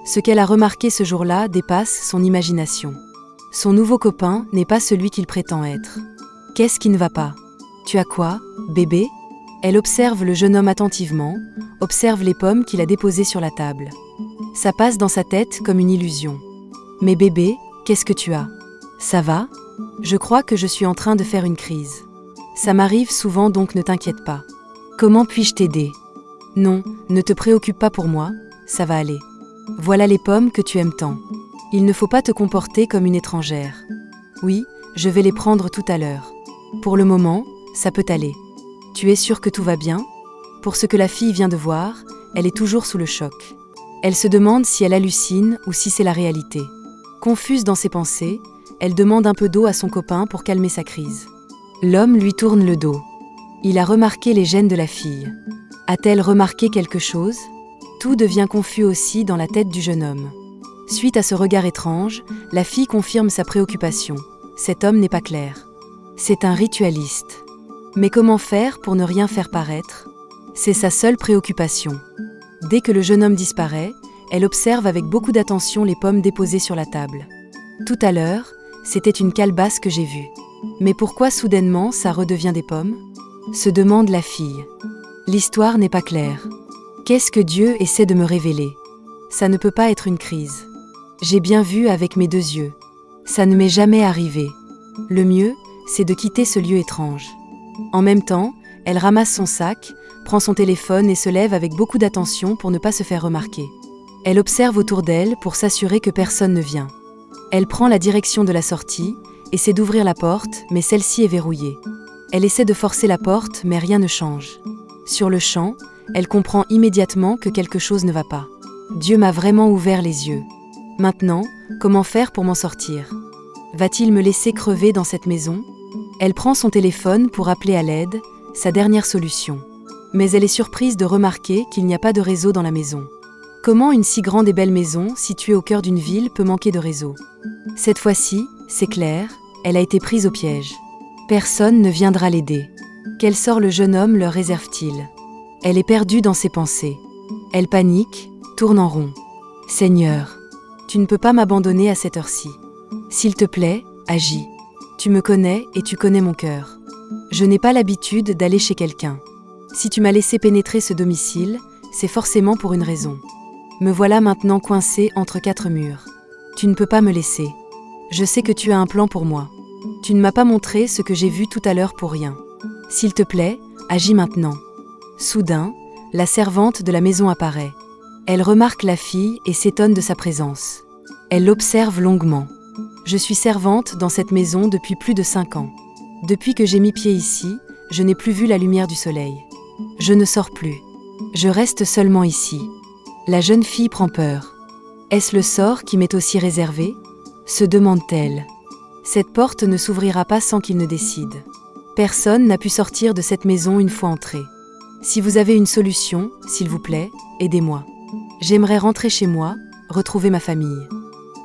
Ce qu'elle a remarqué ce jour-là dépasse son imagination. Son nouveau copain n'est pas celui qu'il prétend être. Qu'est-ce qui ne va pas? Tu as quoi, bébé? Elle observe le jeune homme attentivement, observe les pommes qu'il a déposées sur la table. Ça passe dans sa tête comme une illusion. Mais bébé, qu'est-ce que tu as? Ça va? Je crois que je suis en train de faire une crise. Ça m'arrive souvent, donc ne t'inquiète pas. Comment puis-je t'aider? Non, ne te préoccupe pas pour moi, ça va aller. Voilà les pommes que tu aimes tant. Il ne faut pas te comporter comme une étrangère. Oui, je vais les prendre tout à l'heure. Pour le moment, ça peut aller. Tu es sûre que tout va bien? Pour ce que la fille vient de voir, elle est toujours sous le choc. Elle se demande si elle hallucine ou si c'est la réalité. Confuse dans ses pensées, elle demande un peu d'eau à son copain pour calmer sa crise. L'homme lui tourne le dos. Il a remarqué les gènes de la fille. A-t-elle remarqué quelque chose? Tout devient confus aussi dans la tête du jeune homme. Suite à ce regard étrange, la fille confirme sa préoccupation. Cet homme n'est pas clair. C'est un ritualiste. Mais comment faire pour ne rien faire paraître? C'est sa seule préoccupation. Dès que le jeune homme disparaît, elle observe avec beaucoup d'attention les pommes déposées sur la table. Tout à l'heure, c'était une calebasse que j'ai vue. Mais pourquoi soudainement ça redevient des pommes? Se demande la fille. L'histoire n'est pas claire. Qu'est-ce que Dieu essaie de me révéler? Ça ne peut pas être une crise. J'ai bien vu avec mes 2 yeux. Ça ne m'est jamais arrivé. Le mieux, c'est de quitter ce lieu étrange. En même temps, elle ramasse son sac, prend son téléphone et se lève avec beaucoup d'attention pour ne pas se faire remarquer. Elle observe autour d'elle pour s'assurer que personne ne vient. Elle prend la direction de la sortie, essaie d'ouvrir la porte, mais celle-ci est verrouillée. Elle essaie de forcer la porte, mais rien ne change. Sur le champ, elle comprend immédiatement que quelque chose ne va pas. Dieu m'a vraiment ouvert les yeux. Maintenant, comment faire pour m'en sortir? Va-t-il me laisser crever dans cette maison? Elle prend son téléphone pour appeler à l'aide, sa dernière solution. Mais elle est surprise de remarquer qu'il n'y a pas de réseau dans la maison. Comment une si grande et belle maison, située au cœur d'une ville, peut manquer de réseau? Cette fois-ci, c'est clair, elle a été prise au piège. Personne ne viendra l'aider. Quel sort le jeune homme leur réserve-t-il? Elle est perdue dans ses pensées. Elle panique, tourne en rond. Seigneur, tu ne peux pas m'abandonner à cette heure-ci. S'il te plaît, agis. Tu me connais et tu connais mon cœur. Je n'ai pas l'habitude d'aller chez quelqu'un. Si tu m'as laissé pénétrer ce domicile, c'est forcément pour une raison. Me voilà maintenant coincée entre 4 murs. Tu ne peux pas me laisser. Je sais que tu as un plan pour moi. Tu ne m'as pas montré ce que j'ai vu tout à l'heure pour rien. S'il te plaît, agis maintenant. Soudain, la servante de la maison apparaît. Elle remarque la fille et s'étonne de sa présence. Elle l'observe longuement. Je suis servante dans cette maison depuis plus de 5 ans. Depuis que j'ai mis pied ici, je n'ai plus vu la lumière du soleil. Je ne sors plus. Je reste seulement ici. La jeune fille prend peur. Est-ce le sort qui m'est aussi réservé? Se demande-t-elle. Cette porte ne s'ouvrira pas sans qu'il ne décide. Personne n'a pu sortir de cette maison une fois entré. Si vous avez une solution, s'il vous plaît, aidez-moi. J'aimerais rentrer chez moi, retrouver ma famille.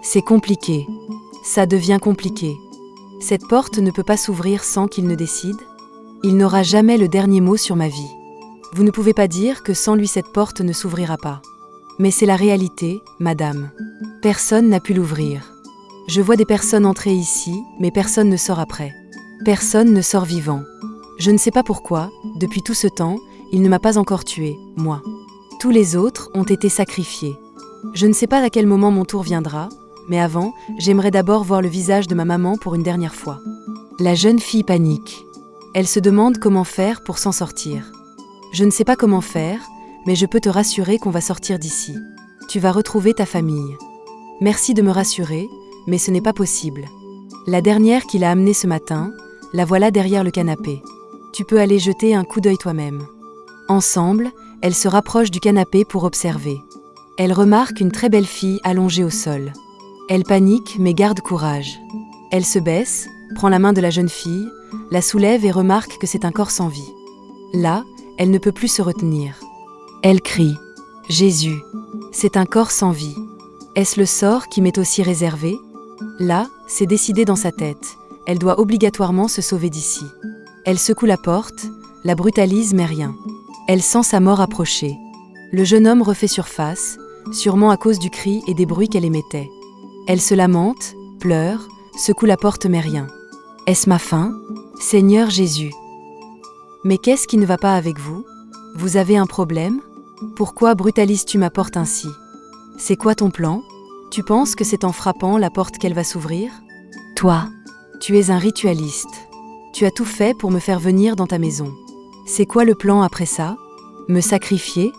C'est compliqué. Ça devient compliqué. Cette porte ne peut pas s'ouvrir sans qu'il ne décide. Il n'aura jamais le dernier mot sur ma vie. Vous ne pouvez pas dire que sans lui cette porte ne s'ouvrira pas. Mais c'est la réalité, madame. Personne n'a pu l'ouvrir. Je vois des personnes entrer ici, mais personne ne sort après. Personne ne sort vivant. Je ne sais pas pourquoi, depuis tout ce temps, il ne m'a pas encore tué, moi. Tous les autres ont été sacrifiés. Je ne sais pas à quel moment mon tour viendra, mais avant, j'aimerais d'abord voir le visage de ma maman pour une dernière fois. La jeune fille panique. Elle se demande comment faire pour s'en sortir. Je ne sais pas comment faire, mais je peux te rassurer qu'on va sortir d'ici. Tu vas retrouver ta famille. Merci de me rassurer, mais ce n'est pas possible. La dernière qu'il a amenée ce matin, la voilà derrière le canapé. Tu peux aller jeter un coup d'œil toi-même. Ensemble, elles se rapprochent du canapé pour observer. Elle remarque une très belle fille allongée au sol. Elle panique mais garde courage. Elle se baisse, prend la main de la jeune fille, la soulève et remarque que c'est un corps sans vie. Là, elle ne peut plus se retenir. Elle crie « Jésus !» C'est un corps sans vie. Est-ce le sort qui m'est aussi réservé? Là, c'est décidé dans sa tête. Elle doit obligatoirement se sauver d'ici. Elle secoue la porte, la brutalise mais rien. Elle sent sa mort approcher. Le jeune homme refait surface, sûrement à cause du cri et des bruits qu'elle émettait. Elle se lamente, pleure, secoue la porte mais rien. Est-ce ma faim? Seigneur Jésus. Mais qu'est-ce qui ne va pas avec vous? Vous avez un problème? Pourquoi brutalises-tu ma porte ainsi? C'est quoi ton plan? Tu penses que c'est en frappant la porte qu'elle va s'ouvrir? Toi, tu es un ritualiste. Tu as tout fait pour me faire venir dans ta maison. C'est quoi le plan après ça? Me sacrifier?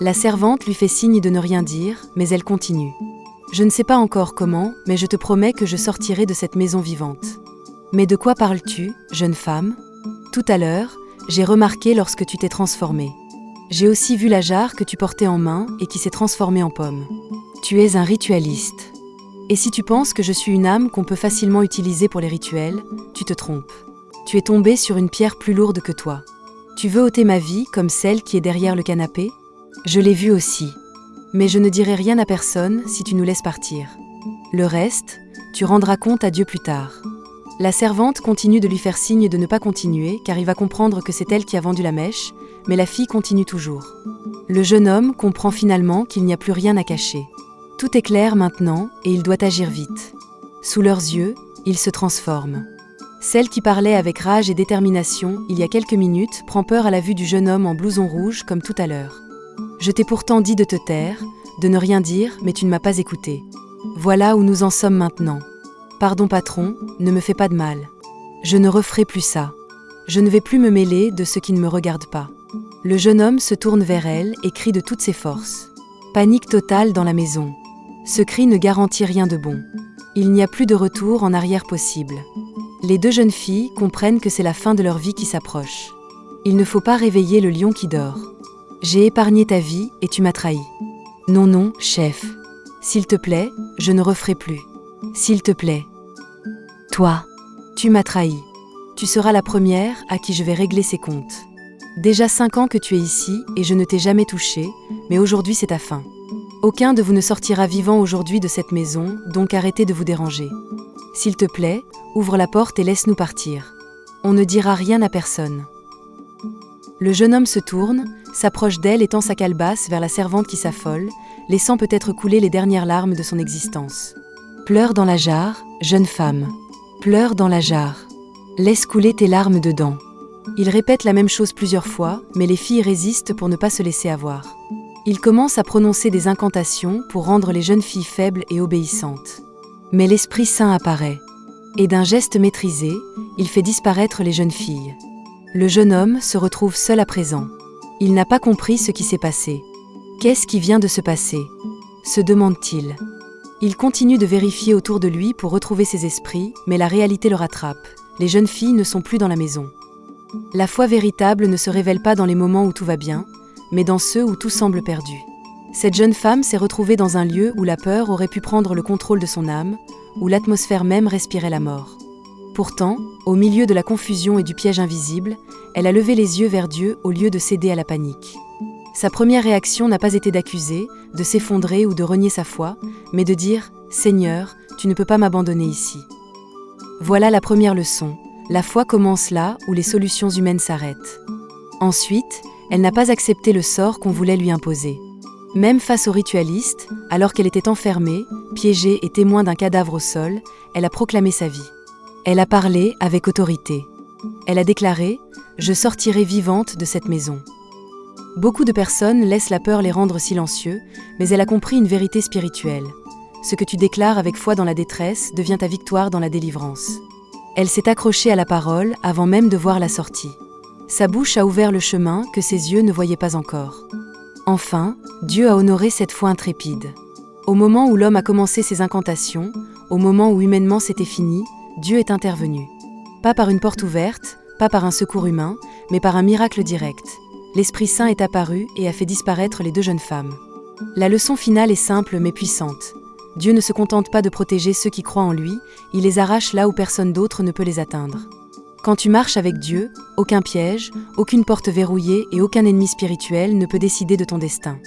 La servante lui fait signe de ne rien dire, mais elle continue. Je ne sais pas encore comment, mais je te promets que je sortirai de cette maison vivante. Mais de quoi parles-tu, jeune femme? Tout à l'heure, j'ai remarqué lorsque tu t'es transformée. J'ai aussi vu la jarre que tu portais en main et qui s'est transformée en pomme. Tu es un ritualiste. Et si tu penses que je suis une âme qu'on peut facilement utiliser pour les rituels, tu te trompes. Tu es tombée sur une pierre plus lourde que toi. Tu veux ôter ma vie comme celle qui est derrière le canapé? Je l'ai vue aussi. Mais je ne dirai rien à personne si tu nous laisses partir. Le reste, tu rendras compte à Dieu plus tard. La servante continue de lui faire signe de ne pas continuer car il va comprendre que c'est elle qui a vendu la mèche, mais la fille continue toujours. Le jeune homme comprend finalement qu'il n'y a plus rien à cacher. Tout est clair maintenant et il doit agir vite. Sous leurs yeux, il se transforme. Celle qui parlait avec rage et détermination il y a quelques minutes prend peur à la vue du jeune homme en blouson rouge comme tout à l'heure. Je t'ai pourtant dit de te taire, de ne rien dire, mais tu ne m'as pas écouté. Voilà où nous en sommes maintenant. Pardon patron, ne me fais pas de mal. Je ne referai plus ça. Je ne vais plus me mêler de ce qui ne me regarde pas. Le jeune homme se tourne vers elle et crie de toutes ses forces. Panique totale dans la maison. Ce cri ne garantit rien de bon. Il n'y a plus de retour en arrière possible. Les deux jeunes filles comprennent que c'est la fin de leur vie qui s'approche. Il ne faut pas réveiller le lion qui dort. J'ai épargné ta vie et tu m'as trahi. Non, non, chef. S'il te plaît, je ne referai plus. S'il te plaît. Toi, tu m'as trahi. Tu seras la première à qui je vais régler ses comptes. Déjà 5 ans que tu es ici et je ne t'ai jamais touché, mais aujourd'hui c'est ta fin. Aucun de vous ne sortira vivant aujourd'hui de cette maison, donc arrêtez de vous déranger. S'il te plaît, ouvre la porte et laisse-nous partir. On ne dira rien à personne. Le jeune homme se tourne, s'approche d'elle et tend sa calebasse vers la servante qui s'affole, laissant peut-être couler les dernières larmes de son existence. Pleure dans la jarre, jeune femme. Pleure dans la jarre. Laisse couler tes larmes dedans. Il répète la même chose plusieurs fois, mais les filles résistent pour ne pas se laisser avoir. Il commence à prononcer des incantations pour rendre les jeunes filles faibles et obéissantes. Mais l'Esprit Saint apparaît. Et d'un geste maîtrisé, il fait disparaître les jeunes filles. Le jeune homme se retrouve seul à présent. Il n'a pas compris ce qui s'est passé. Qu'est-ce qui vient de se passer? Se demande-t-il. Il continue de vérifier autour de lui pour retrouver ses esprits, mais la réalité le rattrape. Les jeunes filles ne sont plus dans la maison. La foi véritable ne se révèle pas dans les moments où tout va bien, mais dans ceux où tout semble perdu. Cette jeune femme s'est retrouvée dans un lieu où la peur aurait pu prendre le contrôle de son âme, où l'atmosphère même respirait la mort. Pourtant, au milieu de la confusion et du piège invisible, elle a levé les yeux vers Dieu au lieu de céder à la panique. Sa première réaction n'a pas été d'accuser, de s'effondrer ou de renier sa foi, mais de dire « Seigneur, tu ne peux pas m'abandonner ici ». Voilà la première leçon. La foi commence là où les solutions humaines s'arrêtent. Ensuite, elle n'a pas accepté le sort qu'on voulait lui imposer. Même face aux ritualistes, alors qu'elle était enfermée, piégée et témoin d'un cadavre au sol, elle a proclamé sa vie. Elle a parlé avec autorité. Elle a déclaré « Je sortirai vivante de cette maison ». Beaucoup de personnes laissent la peur les rendre silencieux, mais elle a compris une vérité spirituelle. Ce que tu déclares avec foi dans la détresse devient ta victoire dans la délivrance. Elle s'est accrochée à la parole avant même de voir la sortie. Sa bouche a ouvert le chemin que ses yeux ne voyaient pas encore. Enfin, Dieu a honoré cette foi intrépide. Au moment où l'homme a commencé ses incantations, au moment où humainement c'était fini, Dieu est intervenu. Pas par une porte ouverte, pas par un secours humain, mais par un miracle direct. L'Esprit Saint est apparu et a fait disparaître les deux jeunes femmes. La leçon finale est simple mais puissante. Dieu ne se contente pas de protéger ceux qui croient en lui, il les arrache là où personne d'autre ne peut les atteindre. Quand tu marches avec Dieu, aucun piège, aucune porte verrouillée et aucun ennemi spirituel ne peut décider de ton destin.